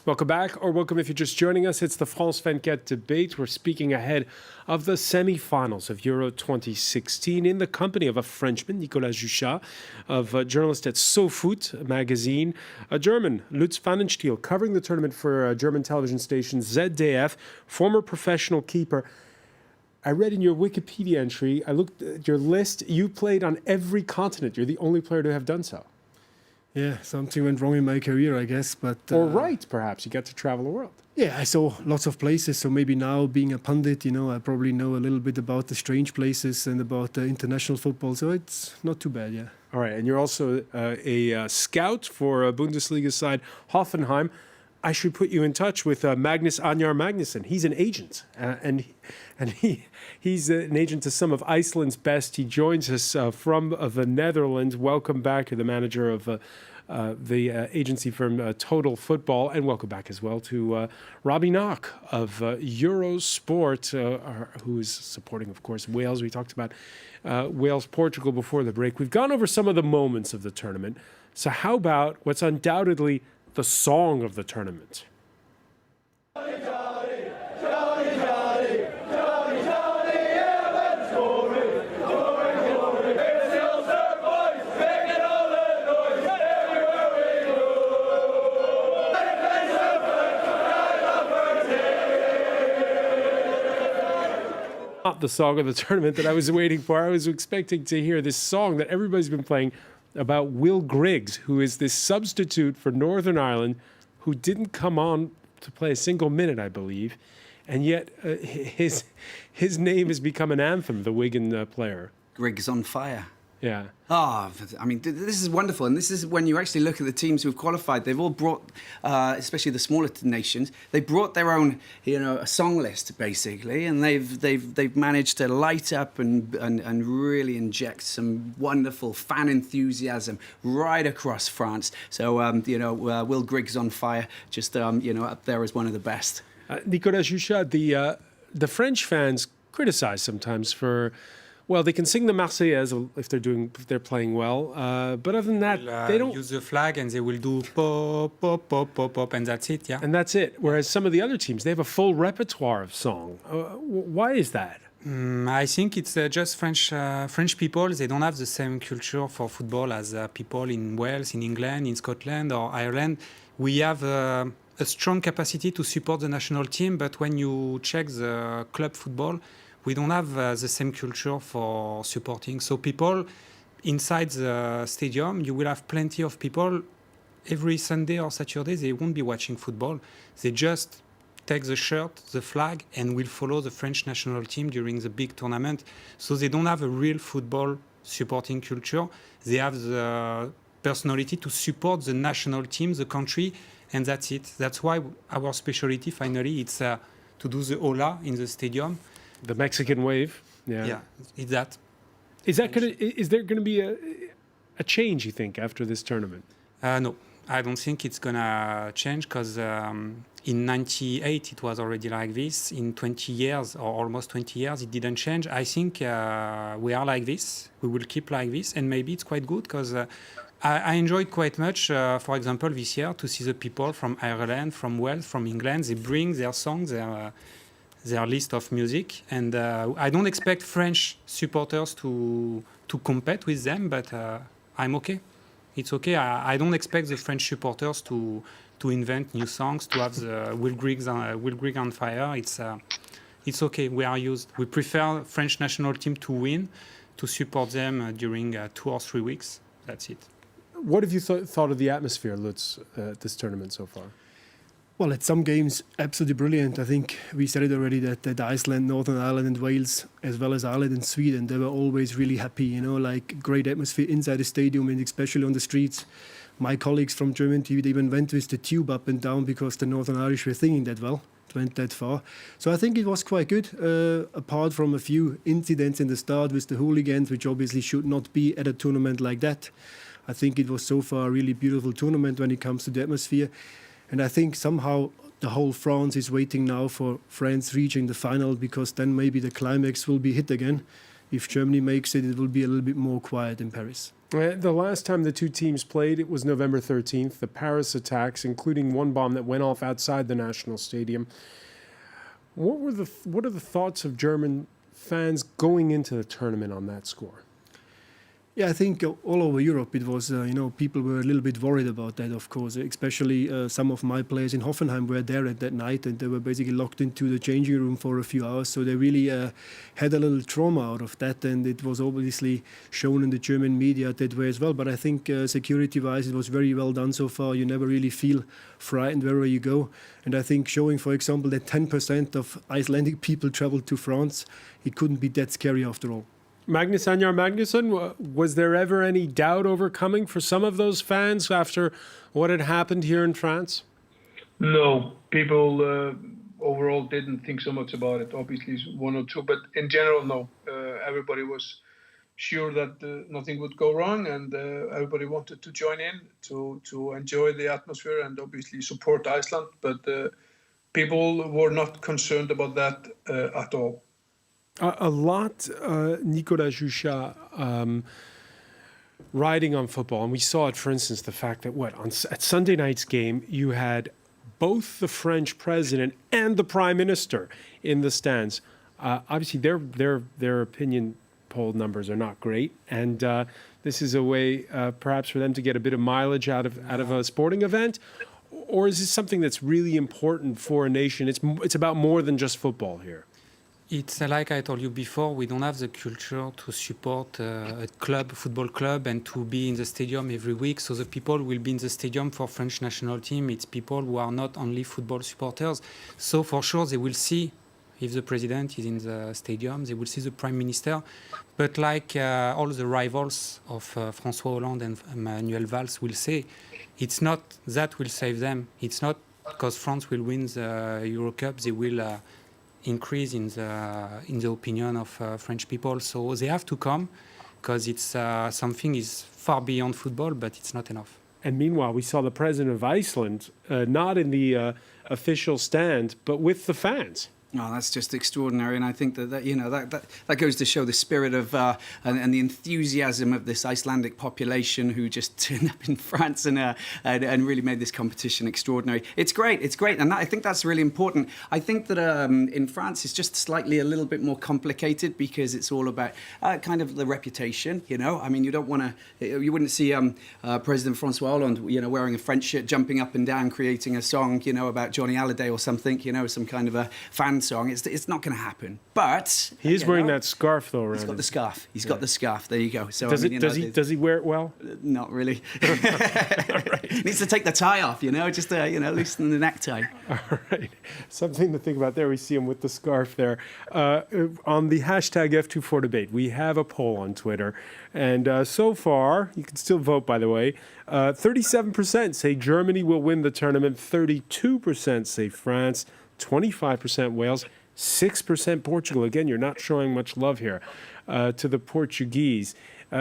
Welcome back, or welcome if you're just joining us. It's the France 24 debate. We're speaking ahead of the semi-finals of Euro 2016 in the company of a Frenchman, Nicolas Juchat, of a journalist at SoFoot magazine, a German, Lutz Pfannenstiel, covering the tournament for a German television station ZDF, former professional keeper. I read in your Wikipedia entry, I looked at your list, you played on every continent. You're the only player to have done so. Yeah, something went wrong in my career, I guess. But or right, perhaps. You get to travel the world. Yeah, I saw lots of places. So maybe now, being a pundit, I probably know a little bit about the strange places and about international football. So it's not too bad, yeah. All right, and you're also a scout for a Bundesliga side, Hoffenheim. I should put you in touch with Magnus Anyar Magnussen. He's an agent, and he's an agent to some of Iceland's best. He joins us from the Netherlands. Welcome back, the manager of the agency firm Total Football, and welcome back as well to Robbie Knock of Eurosport, who is supporting, of course, Wales. We talked about Wales-Portugal before the break. We've gone over some of the moments of the tournament. So how about what's undoubtedly the song of the tournament? Not the song of the tournament that I was waiting for. I was expecting to hear this song that everybody's been playing about Will Griggs, who is this substitute for Northern Ireland, who didn't come on to play a single minute, I believe, and yet his name has become an anthem, the Wigan player. Griggs on fire. Yeah. I mean, this is wonderful. And this is when you actually look at the teams who've qualified. They've all brought, especially the smaller nations, they brought their own, a song list, basically. And they've managed to light up and really inject some wonderful fan enthusiasm right across France. So, Will Griggs on fire, just, up there as one of the best. Nicolas Juchat, the French fans criticize sometimes for... Well, they can sing the Marseillaise if they're playing well, but other than that, they don't use the flag and they will do pop, pop, pop, pop, pop, and that's it. Yeah, and that's it. Whereas some of the other teams, they have a full repertoire of song. Why is that? I think it's just French people. They don't have the same culture for football as people in Wales, in England, in Scotland, or Ireland. We have a strong capacity to support the national team, but when you check the club football, we don't have the same culture for supporting. So people inside the stadium, you will have plenty of people. Every Sunday or Saturday, they won't be watching football. They just take the shirt, the flag, and will follow the French national team during the big tournament. So they don't have a real football supporting culture. They have the personality to support the national team, the country, and that's it. That's why our specialty, finally, it's to do the hola in the stadium. The Mexican wave, yeah, it's that. Is there gonna be a change, you think, after this tournament? No, I don't think it's gonna change because in '98 it was already like this. In 20 years or almost 20 years, it didn't change. I think we are like this. We will keep like this, and maybe it's quite good because I enjoyed quite much. For example, this year to see the people from Ireland, from Wales, from England. They bring their songs, their list of music, and I don't expect French supporters to compete with them, but I'm okay. It's okay. I don't expect the French supporters to invent new songs, to have the Will Griggs on fire. It's okay. We are used. We prefer French national team to win, to support them during 2 or 3 weeks. That's it. What have you thought of the atmosphere, Lutz, at this tournament so far? Well, at some games, absolutely brilliant. I think we said it already that Iceland, Northern Ireland and Wales, as well as Ireland and Sweden, they were always really happy, like great atmosphere inside the stadium and especially on the streets. My colleagues from Germany, they even went with the tube up and down because the Northern Irish were singing that well. It went that far. So I think it was quite good, apart from a few incidents in the start with the hooligans, which obviously should not be at a tournament like that. I think it was so far a really beautiful tournament when it comes to the atmosphere. And I think somehow the whole France is waiting now for France reaching the final, because then maybe the climax will be hit again. if Germany makes it, it will be a little bit more quiet in Paris. The last time the two teams played, it was November 13th, the Paris attacks, including one bomb that went off outside the National Stadium. What are the thoughts of German fans going into the tournament on that score? Yeah, I think all over Europe it was, people were a little bit worried about that, of course. Especially some of my players in Hoffenheim were there at that night, and they were basically locked into the changing room for a few hours. So they really had a little trauma out of that, and it was obviously shown in the German media that way as well. But I think security-wise it was very well done so far. You never really feel frightened wherever you go. And I think showing, for example, that 10% of Icelandic people traveled to France, it couldn't be that scary after all. Magnus Anjar Magnusson, was there ever any doubt overcoming for some of those fans after what had happened here in France? No, people overall didn't think so much about it. Obviously, one or two, but in general, no. Everybody was sure that nothing would go wrong, and everybody wanted to join in to enjoy the atmosphere and obviously support Iceland. But people were not concerned about that at all. A lot, Nicolas Juchat, riding on football. And we saw it, for instance, the fact that at Sunday night's game, you had both the French president and the prime minister in the stands. Obviously, their opinion poll numbers are not great. And this is a way, perhaps, for them to get a bit of mileage out of a sporting event. Or is this something that's really important for a nation? It's about more than just football here. It's like I told you before, we don't have the culture to support a football club, and to be in the stadium every week. So the people will be in the stadium for French national team. It's people who are not only football supporters. So for sure, they will see if the president is in the stadium. They will see the prime minister. But like all the rivals of François Hollande and Manuel Valls will say, it's not that will save them. It's not because France will win the Euro Cup. They will increase in the opinion of French people. So they have to come, because it's something is far beyond football, but it's not enough. And meanwhile, we saw the president of Iceland not in the official stand, but with the fans. Oh, that's just extraordinary, and I think that goes to show the spirit of and the enthusiasm of this Icelandic population who just turned up in France and really made this competition extraordinary. It's great, and I think that's really important. I think that in France it's just slightly a little bit more complicated, because it's all about kind of the reputation. I mean, you wouldn't see President François Hollande, wearing a French shirt, jumping up and down, creating a song, about Johnny Hallyday or something, some kind of a fan song. It's not going to happen. But he is wearing that scarf though around. He's got the scarf. He's got the scarf. There you go. So does he wear it well? Not really. Right. Needs to take the tie off. Just loosen the necktie. All right. Something to think about there. We see him with the scarf there. On the hashtag F24debate, we have a poll on Twitter, and so far you can still vote. By the way, 37% say Germany will win the tournament. 32% say France. 25% Wales, 6% Portugal. Again, you're not showing much love here to the Portuguese,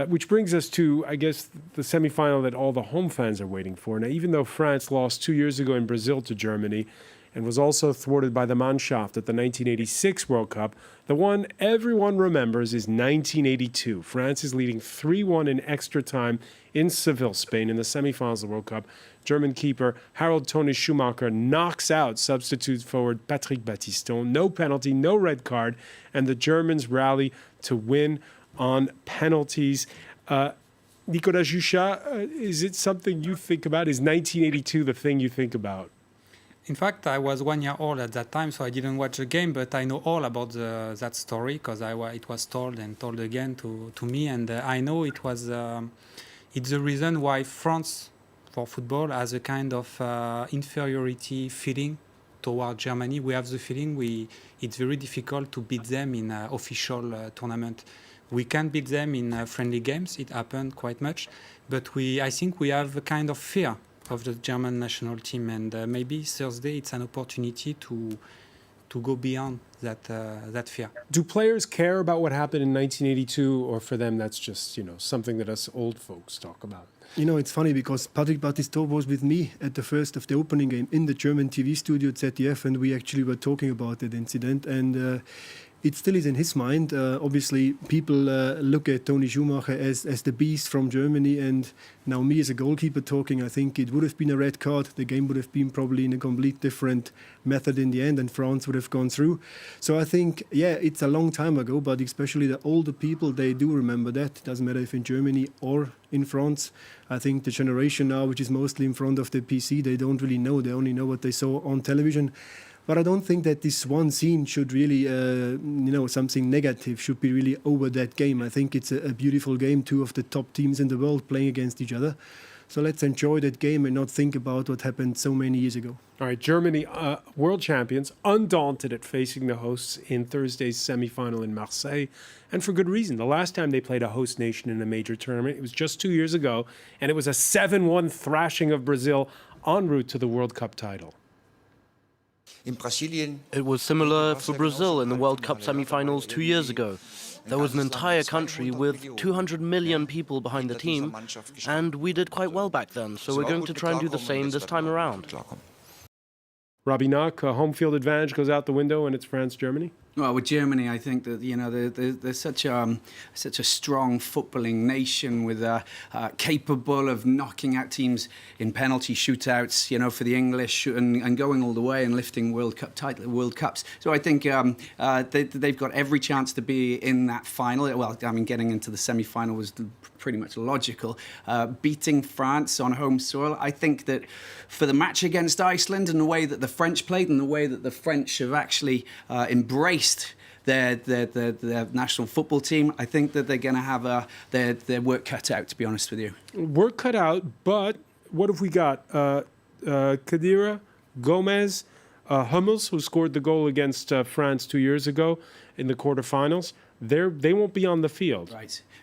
which brings us to, I guess, the semifinal that all the home fans are waiting for. Now, even though France lost 2 years ago in Brazil to Germany and was also thwarted by the Mannschaft at the 1986 World Cup, the one everyone remembers is 1982. France is leading 3-1 in extra time in Seville, Spain, in the semifinals of the World Cup. German keeper Harald Tony Schumacher knocks out substitute forward Patrick Battiston. No penalty, no red card, and the Germans rally to win on penalties. Nicolas Juchat, is it something you think about? Is 1982 the thing you think about? In fact, I was 1 year old at that time, so I didn't watch the game, but I know all about that story, because it was told and told again to me, and I know it was it's the reason why France, for football, has a kind of inferiority feeling toward Germany. We have the feeling it's very difficult to beat them in official tournament. We can beat them in friendly games. It happened quite much, but I think we have a kind of fear of the German national team, and maybe Thursday it's an opportunity to go beyond that fear. Do players care about what happened in 1982, or for them that's just something that us old folks talk about? It's funny, because Patrick Battiston was with me at the first of the opening game in the German TV studio at ZDF, and we actually were talking about that incident. And it still is in his mind. Obviously, people look at Toni Schumacher as the beast from Germany, and now me as a goalkeeper talking, I think it would have been a red card. The game would have been probably in a complete different method in the end, and France would have gone through. So I think, yeah, it's a long time ago, but especially the older people, they do remember that. It doesn't matter if in Germany or in France. I think the generation now, which is mostly in front of the PC, they don't really know. They only know what they saw on television. But I don't think that this one scene should really, something negative should be really over that game. I think it's a beautiful game, two of the top teams in the world playing against each other. So let's enjoy that game and not think about what happened so many years ago. All right, Germany, world champions, undaunted at facing the hosts in Thursday's semi-final in Marseille, and for good reason. The last time they played a host nation in a major tournament, it was just 2 years ago, and it was a 7-1 thrashing of Brazil en route to the World Cup title. It was similar for Brazil in the World Cup semi-finals 2 years ago. There was an entire country with 200 million people behind the team, and we did quite well back then, so we're going to try and do the same this time around. Robbie Knock, home field advantage goes out the window, and it's France-Germany. Well, with Germany, I think that they're such a strong footballing nation with capable of knocking out teams in penalty shootouts. For the English and going all the way and lifting World Cups. So I think they've got every chance to be in that final. Well, I mean, getting into the semi-final was pretty much logical. Beating France on home soil, I think that for the match against Iceland and the way that the French played and the way that the French have actually embraced their national football team, I think that they're going to have their work cut out, to be honest with you. Work cut out, but what have we got? Khedira, Gomez, Hummels, who scored the goal against France 2 years ago in the quarterfinals. They won't be on the field.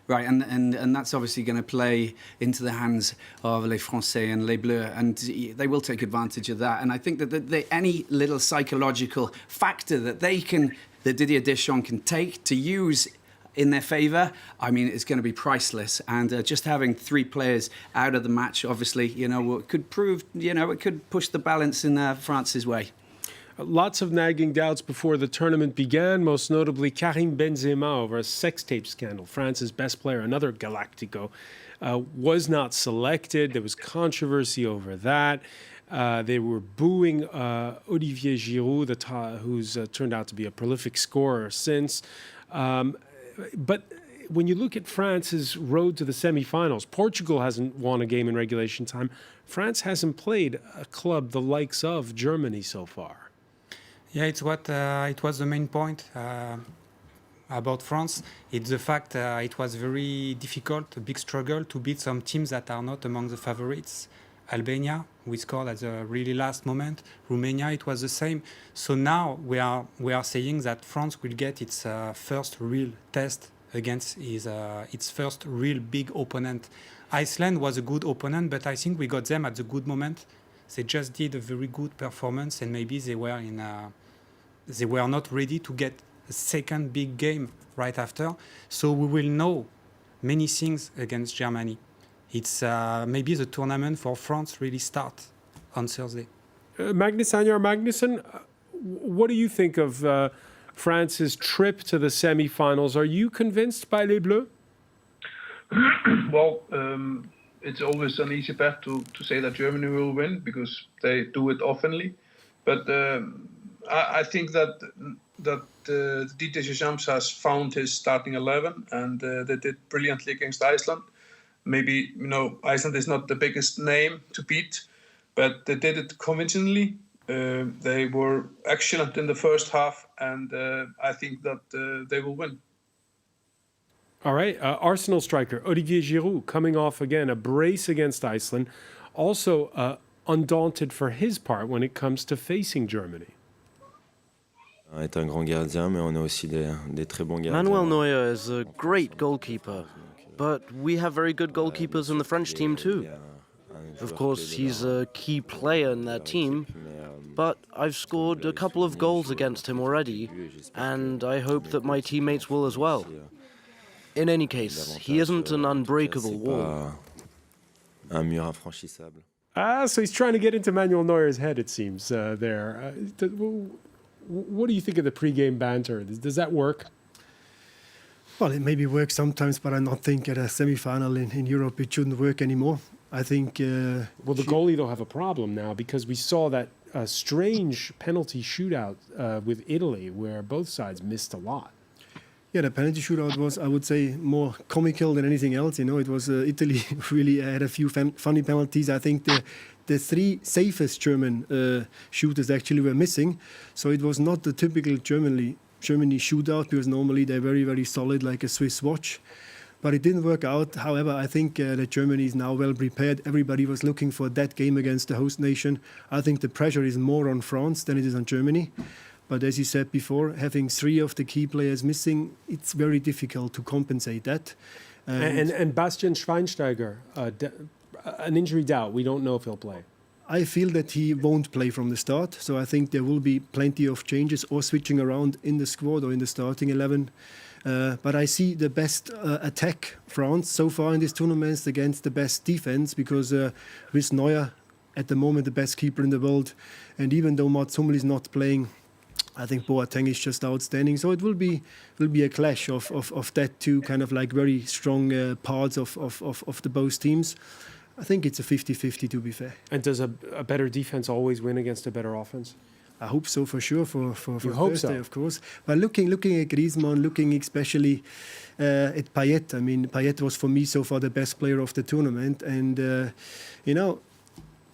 Right, and that's obviously going to play into the hands of les Français and les Bleus, and they will take advantage of that. And I think that any little psychological factor that Didier Deschamps can take to use in their favour, I mean, it's going to be priceless. And just having three players out of the match, obviously, could prove, it could push the balance in France's way. Lots of nagging doubts before the tournament began, most notably Karim Benzema over a sex tape scandal. France's best player, another Galactico, was not selected. There was controversy over that. They were booing Olivier Giroud, who's turned out to be a prolific scorer since. But when you look at France's road to the semi-finals, Portugal hasn't won a game in regulation time. France hasn't played a club the likes of Germany so far. Yeah, it was the main point about France. It's the fact it was very difficult, a big struggle to beat some teams that are not among the favorites. Albania, we scored at the really last moment. Romania, it was the same. So now we are saying that France will get its first real test against its first real big opponent. Iceland was a good opponent, but I think we got them at the good moment. They just did a very good performance, and maybe they were not ready to get a second big game right after. So we will know many things against Germany. It's maybe the tournament for France really starts on Thursday. Magnus Anyar Magnussen, what do you think of France's trip to the semi-finals? Are you convinced by Les Bleus? Well, it's always an easy bet to say that Germany will win because they do it oftenly. But I think that Didier Deschamps has found his starting 11, and they did brilliantly against Iceland. Maybe, Iceland is not the biggest name to beat, but they did it convincingly. They were excellent in the first half, and I think that they will win. All right, Arsenal striker Olivier Giroud coming off again a brace against Iceland, also undaunted for his part when it comes to facing Germany. Manuel Neuer is a great goalkeeper, but we have very good goalkeepers in the French team too. Of course, he's a key player in their team, but I've scored a couple of goals against him already, and I hope that my teammates will as well. In any case, he isn't an unbreakable wall. So he's trying to get into Manuel Neuer's head, it seems, there. What do you think of the pre-game banter? Does that work? Well, it maybe works sometimes, but I not think at a semi-final in Europe it shouldn't work anymore. I think. Well, the goalie though have a problem now because we saw that strange penalty shootout with Italy where both sides missed a lot. Yeah, the penalty shootout was, I would say, more comical than anything else. You know, it was Italy really had a few funny penalties. I think the three safest German shooters actually were missing, so it was not the typical Germany shootout because normally they're very, very solid like a Swiss watch. But it didn't work out. However, I think that Germany is now well prepared. Everybody was looking for that game against the host nation. I think the pressure is more on France than it is on Germany. But as you said before, having three of the key players missing, it's very difficult to compensate that. And Bastian Schweinsteiger, an injury doubt. We don't know if he'll play. I feel that he won't play from the start. So I think there will be plenty of changes or switching around in the squad or in the starting 11. But I see the best attack France so far in these tournaments against the best defense because with Neuer at the moment the best keeper in the world, and even though Mats Hummel is not playing, I think Boateng is just outstanding. So it will be a clash of that two kind of like very strong parts of the both teams. I think it's a 50-50 to be fair. And does a better defense always win against a better offense? I hope so for sure for hope Thursday, so. of course. But looking at Griezmann, looking especially at Payet. I mean, Payet was for me so far the best player of the tournament. And you know,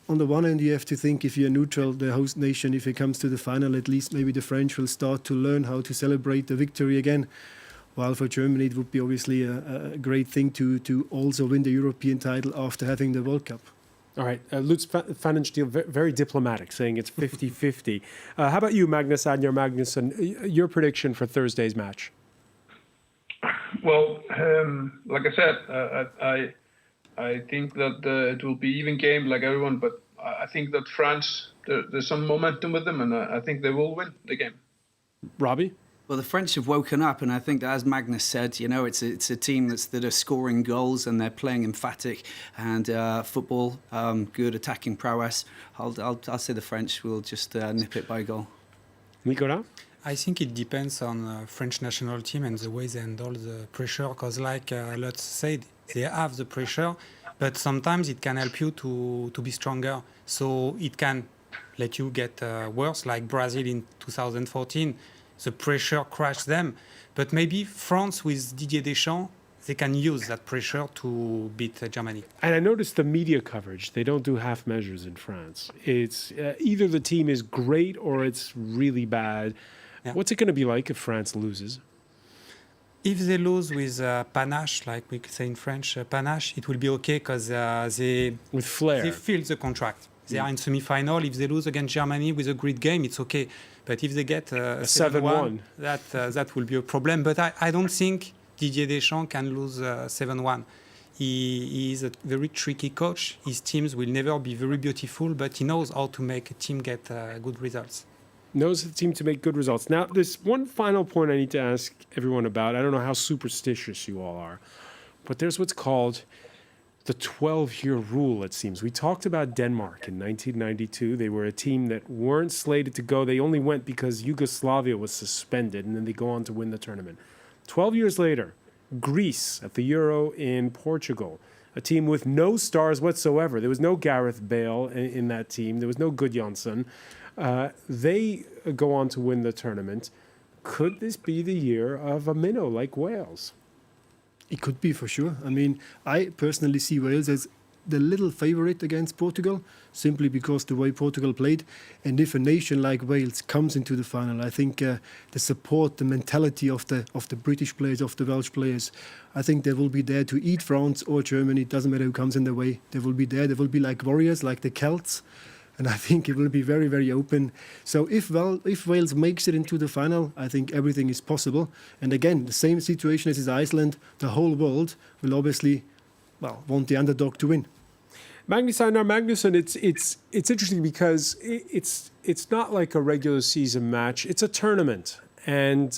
on the one hand, you have to think if you're neutral, the host nation, if it comes to the final, at least maybe the French will start to learn how to celebrate the victory again. While for Germany, it would be obviously a great thing to also win the European title after having the World Cup. All right, Lutz Pfannenstiel, very diplomatic, saying it's 50-50. How about you, Magnus Agner Magnusson? Your prediction for Thursday's match? Well, like I said, I think that it will be even game like everyone, but I think that France, there's some momentum with them, and I think they will win the game. Robbie? Well, the French have woken up, and I think that, as Magnus said, you know, it's a team that are scoring goals and they're playing emphatic and football, good attacking prowess. I'll say the French will just nip it by goal. Nicolas? I think it depends on the French national team and the way they handle the pressure, because like Lutz said, they have the pressure, but sometimes it can help you to be stronger. So it can let you get worse, like Brazil in 2014. The pressure crashed them. But maybe France with Didier Deschamps, they can use that pressure to beat Germany. And I noticed the media coverage. They don't do half measures in France. It's either the team is great or it's really bad. Yeah. What's it going to be like if France loses? If they lose with panache, like we could say in French, panache, it will be okay because With flair. they feel the contract. They are in semi-final. If they lose against Germany with a great game, it's okay. But if they get a 7-1, that will be a problem. But I don't think Didier Deschamps can lose 7-1. He is a very tricky coach. His teams will never be very beautiful, but he knows how to make a team get good results. Knows the team to make good results. Now, there's one final point I need to ask everyone about. I don't know how superstitious you all are, but there's what's called the 12-year rule, it seems. We talked about Denmark in 1992. They were a team that weren't slated to go. They only went because Yugoslavia was suspended, and then they go on to win the tournament. 12 years later, Greece at the Euro in Portugal, a team with no stars whatsoever. There was no Gareth Bale in that team. There was no Gudjonsson. They go on to win the tournament. Could this be the year of a minnow like Wales? It could be for sure. I mean, I personally see Wales as the little favourite against Portugal, simply because the way Portugal played. And if a nation like Wales comes into the final, I think the support, the mentality of the British players, of the Welsh players, I think they will be there to eat France or Germany. It doesn't matter who comes in their way. They will be there. They will be like warriors, like the Celts. And I think it will be very, very open. So if Wales makes it into the final, I think everything is possible. And again, the same situation as is Iceland. The whole world will obviously, want the underdog to win. Magnus Einar Magnusson, it's interesting because it's not like a regular season match. It's a tournament. And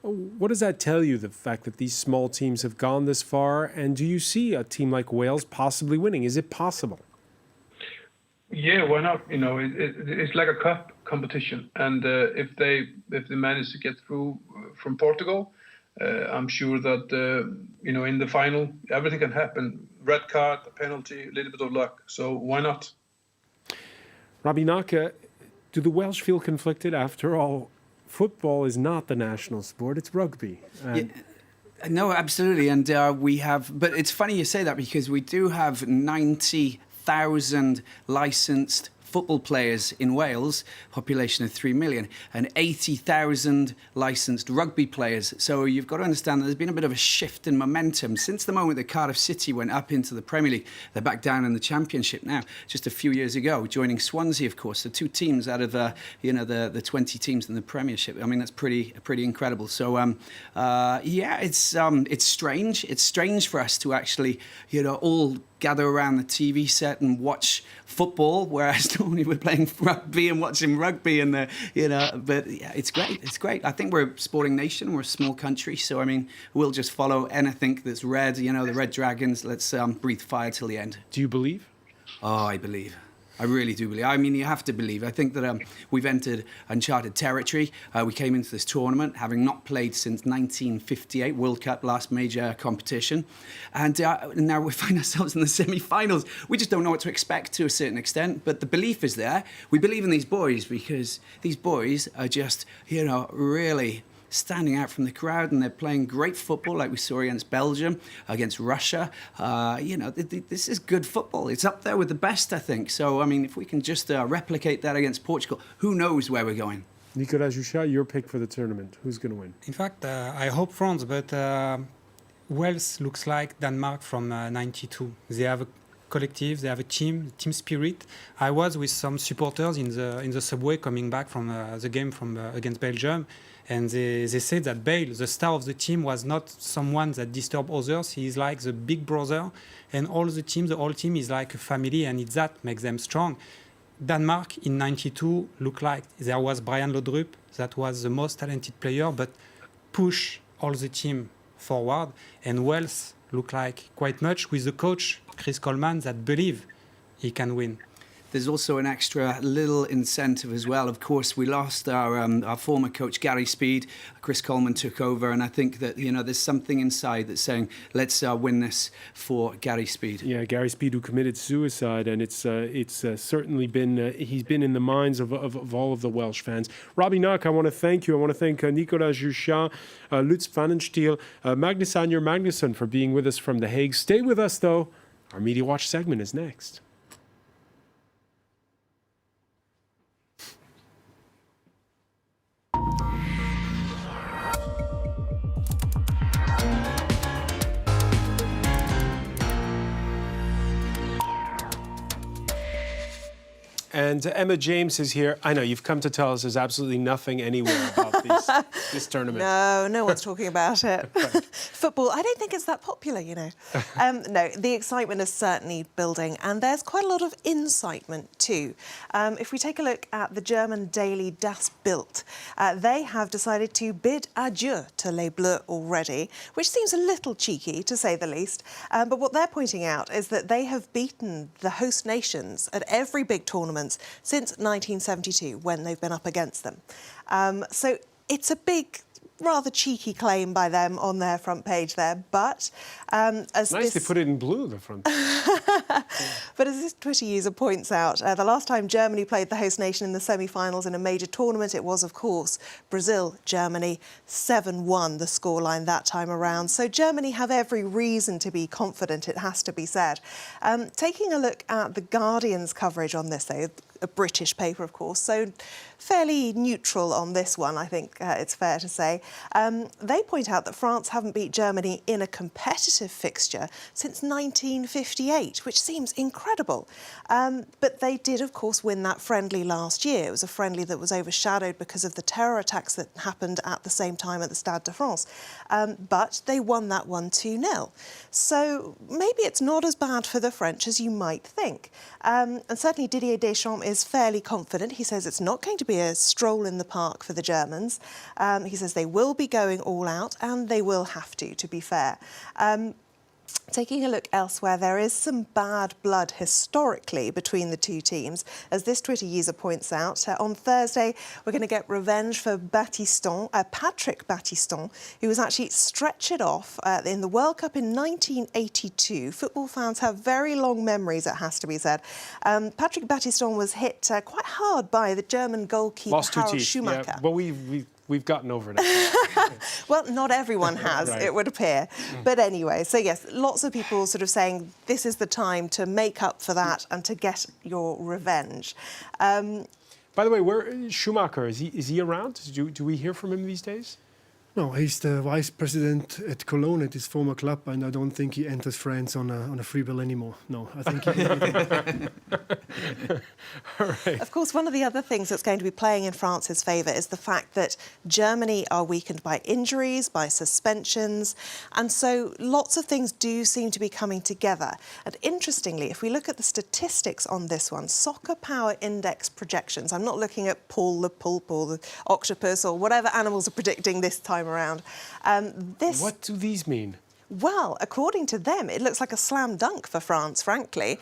what does that tell you, the fact that these small teams have gone this far? And do you see a team like Wales possibly winning? Is it possible? Yeah, why not? You know, it's like a cup competition, and if they manage to get through from Portugal, I'm sure that you know, in the final everything can happen. Red card, a penalty, a little bit of luck. So why not? Robbie Naka, do the Welsh feel conflicted? After all, football is not the national sport; it's rugby. And No, absolutely, and we have. But it's funny you say that because we do have 90,000 licensed football players in Wales, population of 3 million, and 80,000 licensed rugby players. So you've got to understand that there's been a bit of a shift in momentum since the moment that Cardiff City went up into the Premier League. They're back down in the Championship now, just a few years ago, joining Swansea, of course, the 2 teams out of the 20 teams in the Premiership. I mean, that's pretty incredible. So yeah, it's strange. It's strange for us to actually, all gather around the TV set and watch football, whereas normally we're playing rugby and watching rugby, and but yeah, it's great. It's great. I think we're a sporting nation. We're a small country, so I mean, we'll just follow anything that's red. The Red Dragons. Let's breathe fire till the end. do you believe? Oh, I believe. I really do believe. I mean, you have to believe. I think that we've entered uncharted territory. We came into this tournament having not played since 1958, World Cup, last major competition. And now we find ourselves in the semi-finals. We just don't know what to expect to a certain extent, but the belief is there. We believe in these boys because these boys are just, really standing out from the crowd, and they're playing great football like we saw against Belgium, against Russia. This is good football. It's up there with the best, I think. So, I mean, if we can just replicate that against Portugal, who knows where we're going? Nicolas Juchat, your pick for the tournament. Who's going to win? In fact, I hope France, but Wales looks like Denmark from '92. They have a collective, they have a team spirit. I was with some supporters in the subway coming back from the game against Belgium, and they said that Bale, the star of the team, was not someone that disturbed others. He is like the big brother, and the whole team is like a family, and that makes them strong. Denmark in '92 looked like there was Brian Laudrup, that was the most talented player, but push all the team forward, and Wales look like quite much with the coach, Chris Coleman, that believe he can win. There's also an extra little incentive as well. Of course, we lost our former coach, Gary Speed. Chris Coleman took over, and I think that, there's something inside that's saying, let's win this for Gary Speed. Yeah, Gary Speed, who committed suicide, and it's certainly been, he's been in the minds of all of the Welsh fans. Robbie Nuck, I want to thank you. I want to thank Nicolas Juchat, Lutz Pfannenstiel, Magnus Anjer Magnusson for being with us from The Hague. Stay with us, though. Our Media Watch segment is next. And Emma James is here. I know you've come to tell us there's absolutely nothing anywhere about this tournament. No one's talking about it. Football, I don't think it's that popular, No, the excitement is certainly building, and there's quite a lot of incitement too. If we take a look at the German daily Das Bild, they have decided to bid adieu to Les Bleus already, which seems a little cheeky, to say the least. But what they're pointing out is that they have beaten the host nations at every big tournament since 1972, when they've been up against them. So it's a big, rather cheeky claim by them on their front page there, but Nice, they put it in blue, the front. But as this Twitter user points out, the last time Germany played the host nation in the semi-finals in a major tournament, it was, of course, Brazil-Germany, 7-1 the scoreline that time around. So Germany have every reason to be confident, it has to be said. Taking a look at The Guardian's coverage on this, though, a British paper, of course, so fairly neutral on this one, I think it's fair to say. They point out that France haven't beat Germany in a competitive fixture since 1958, which seems incredible. But they did, of course, win that friendly last year. It was a friendly that was overshadowed because of the terror attacks that happened at the same time at the Stade de France. But they won that one 2-0. So maybe it's not as bad for the French as you might think. And certainly Didier Deschamps is fairly confident. He says it's not going to be a stroll in the park for the Germans. He says they will be going all out, and they will have to be fair. Taking a look elsewhere, there is some bad blood historically between the two teams. As this Twitter user points out, on Thursday, we're going to get revenge for Patrick Battiston, who was actually stretchered off in the World Cup in 1982. Football fans have very long memories, it has to be said. Patrick Battiston was hit quite hard by the German goalkeeper, Lost 2 Harald teeth. Schumacher. Yeah, well, we've gotten over that. Well, not everyone has, Right. it would appear. But anyway, so yes, lots of people sort of saying this is the time to make up for that and to get your revenge. By the way, where Schumacher, is he around? Do we hear from him these days? No, he's the vice president at Cologne at his former club, and I don't think he enters France on a free bill anymore. No, I think All right. Of course, one of the other things that's going to be playing in France's favour is the fact that Germany are weakened by injuries, by suspensions, and so lots of things do seem to be coming together. And interestingly, if we look at the statistics on this one, Soccer Power Index projections, I'm not looking at Paul the Pulp or the octopus or whatever animals are predicting this time around. What do these mean? Well, according to them, it looks like a slam dunk for France, frankly.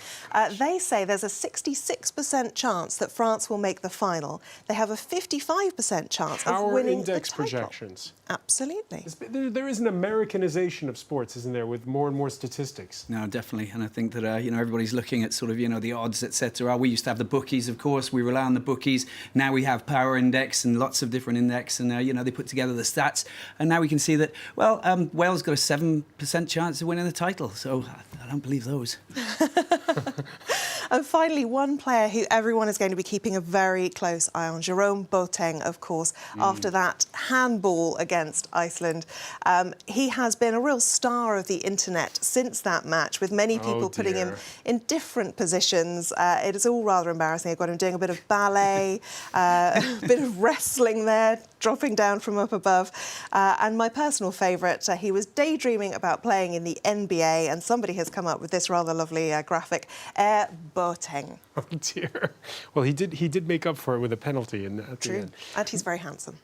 They say there's a 66% chance that France will make the final. They have a 55% chance of Power winning index the title. projections. Absolutely. There is an Americanization of sports, isn't there, with more and more statistics? No, definitely, and I think that everybody's looking at sort of the odds, etc. We used to have the bookies, of course. We rely on the bookies. Now we have Power Index and lots of different index, and they put together the stats. And now we can see that Wales got a 7% chance of winning the title. So I don't believe those. And finally, one player who everyone is going to be keeping a very close eye on, Jerome Boateng, of course, after that handball against Iceland. He has been a real star of the internet since that match, with many people putting him in different positions. It is all rather embarrassing. I've got him doing a bit of ballet, a bit of wrestling there, dropping down from up above. And my personal favourite, he was daydreaming about playing in the NBA, and somebody has come up with this rather lovely graphic, Air Boateng. Oh dear. Well, he did make up for it with a penalty at the end. And he's very handsome.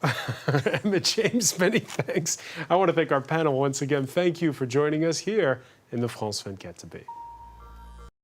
Emma James, many thanks. I want to thank our panel once again. Thank you for joining us here in the France 24.